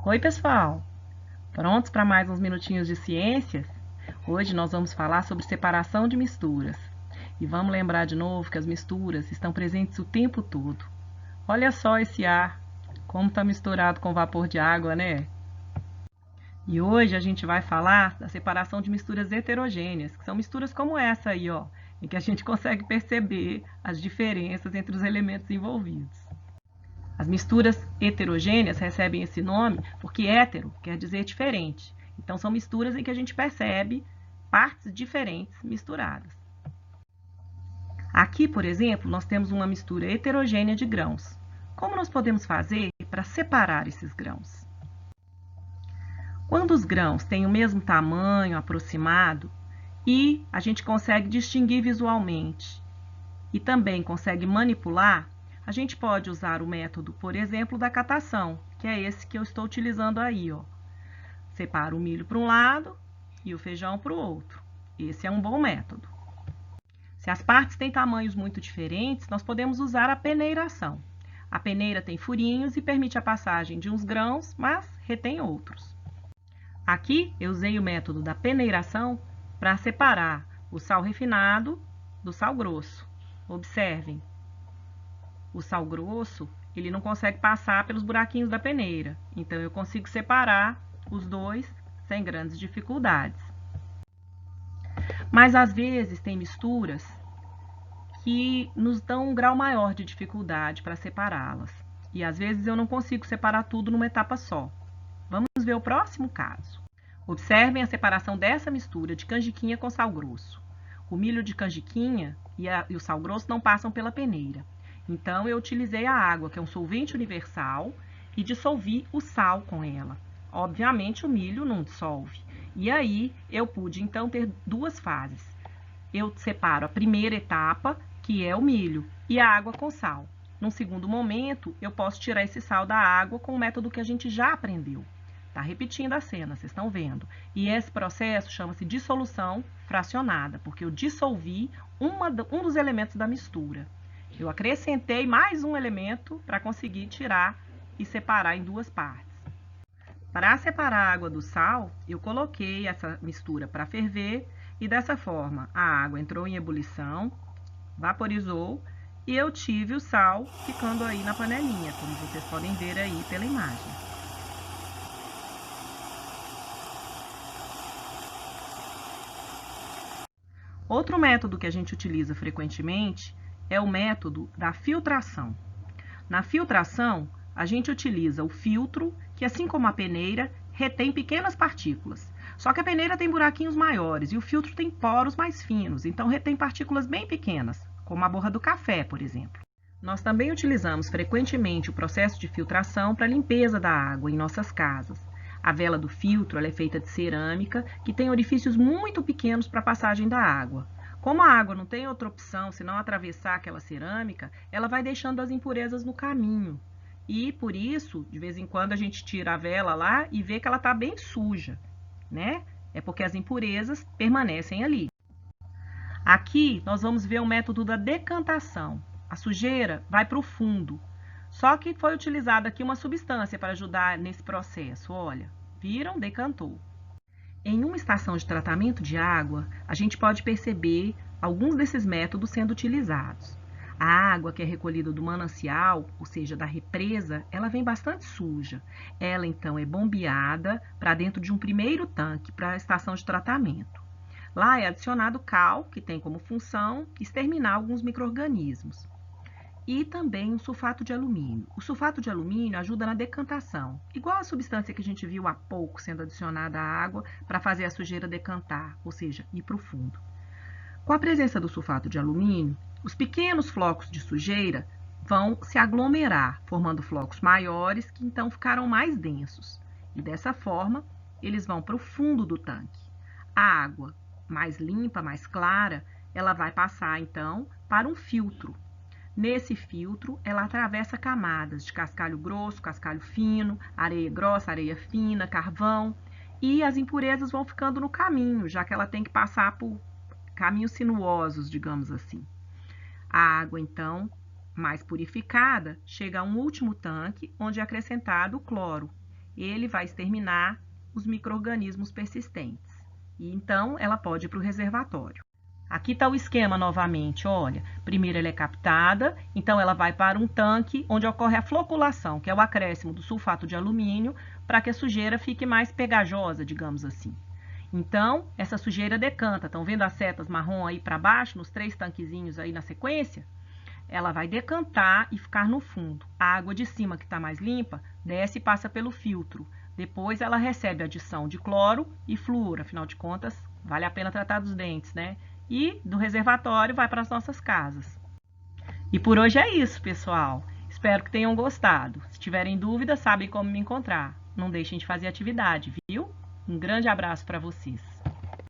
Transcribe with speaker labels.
Speaker 1: Oi, pessoal! Prontos para mais uns minutinhos de ciências? Hoje nós vamos falar sobre separação de misturas. E vamos lembrar de novo que as misturas estão presentes o tempo todo. Olha só esse ar, como está misturado com vapor de água, né? E hoje a gente vai falar da separação de misturas heterogêneas, que são misturas como essa aí, ó, em que a gente consegue perceber as diferenças entre os elementos envolvidos. As misturas heterogêneas recebem esse nome porque hétero quer dizer diferente. Então, são misturas em que a gente percebe partes diferentes misturadas. Aqui, por exemplo, nós temos uma mistura heterogênea de grãos. Como nós podemos fazer para separar esses grãos? Quando os grãos têm o mesmo tamanho aproximado e a gente consegue distinguir visualmente e também consegue manipular, a gente pode usar o método, por exemplo, da catação, que é esse que eu estou utilizando aí, ó. Separo o milho para um lado e o feijão para o outro. Esse é um bom método. Se as partes têm tamanhos muito diferentes, nós podemos usar a peneiração. A peneira tem furinhos e permite a passagem de uns grãos, mas retém outros. Aqui eu usei o método da peneiração para separar o sal refinado do sal grosso. Observem. O sal grosso, ele não consegue passar pelos buraquinhos da peneira. Então, eu consigo separar os dois sem grandes dificuldades. Mas, às vezes, tem misturas que nos dão um grau maior de dificuldade para separá-las. E, às vezes, eu não consigo separar tudo numa etapa só. Vamos ver o próximo caso. Observem a separação dessa mistura de canjiquinha com sal grosso. O milho de canjiquinha e o sal grosso não passam pela peneira. Então, eu utilizei a água, que é um solvente universal, e dissolvi o sal com ela. Obviamente, o milho não dissolve. E aí, eu pude, então, ter duas fases. Eu separo a primeira etapa, que é o milho, e a água com sal. Num segundo momento, eu posso tirar esse sal da água com o método que a gente já aprendeu. Tá repetindo a cena, vocês estão vendo. E esse processo chama-se dissolução fracionada, porque eu dissolvi um dos elementos da mistura. Eu acrescentei mais um elemento para conseguir tirar e separar em duas partes. Para separar a água do sal, eu coloquei essa mistura para ferver e dessa forma a água entrou em ebulição, vaporizou e eu tive o sal ficando aí na panelinha, como vocês podem ver aí pela imagem. Outro método que a gente utiliza frequentemente é o método da filtração. Na filtração, a gente utiliza o filtro, que assim como a peneira, retém pequenas partículas. Só que a peneira tem buraquinhos maiores e o filtro tem poros mais finos, então retém partículas bem pequenas, como a borra do café, por exemplo. Nós também utilizamos frequentemente o processo de filtração para a limpeza da água em nossas casas. A vela do filtro ela é feita de cerâmica, que tem orifícios muito pequenos para a passagem da água. Como a água não tem outra opção senão atravessar aquela cerâmica, ela vai deixando as impurezas no caminho. E por isso, de vez em quando a gente tira a vela lá e vê que ela está bem suja, né? É porque as impurezas permanecem ali. Aqui nós vamos ver o método da decantação. A sujeira vai para o fundo. Só que foi utilizada aqui uma substância para ajudar nesse processo. Olha, viram? Decantou. Em uma estação de tratamento de água, a gente pode perceber alguns desses métodos sendo utilizados. A água que é recolhida do manancial, ou seja, da represa, ela vem bastante suja. Ela, então, é bombeada para dentro de um primeiro tanque para a estação de tratamento. Lá é adicionado cal, que tem como função exterminar alguns micro-organismos. E também o sulfato de alumínio. O sulfato de alumínio ajuda na decantação, igual a substância que a gente viu há pouco sendo adicionada à água para fazer a sujeira decantar, ou seja, ir para o fundo. Com a presença do sulfato de alumínio, os pequenos flocos de sujeira vão se aglomerar, formando flocos maiores que então ficarão mais densos. E dessa forma, eles vão para o fundo do tanque. A água mais limpa, mais clara, ela vai passar então para um filtro. Nesse filtro, ela atravessa camadas de cascalho grosso, cascalho fino, areia grossa, areia fina, carvão, e as impurezas vão ficando no caminho, já que ela tem que passar por caminhos sinuosos, digamos assim. A água, então, mais purificada, chega a um último tanque, onde é acrescentado o cloro. ele vai exterminar os micro-organismos persistentes. E então, ela pode ir para o reservatório. Aqui está o esquema novamente, olha. Primeiro ela é captada, então ela vai para um tanque onde ocorre a floculação, que é o acréscimo do sulfato de alumínio, para que a sujeira fique mais pegajosa, digamos assim. Então, essa sujeira decanta. Estão vendo as setas marrom aí para baixo, nos 3 tanquezinhos aí na sequência? Ela vai decantar e ficar no fundo. A água de cima, que está mais limpa, desce e passa pelo filtro. Depois ela recebe adição de cloro e flúor, afinal de contas, vale a pena tratar dos dentes, né? E do reservatório vai para as nossas casas. E por hoje é isso, pessoal. Espero que tenham gostado. Se tiverem dúvidas, sabem como me encontrar. Não deixem de fazer atividade, viu? Um grande abraço para vocês.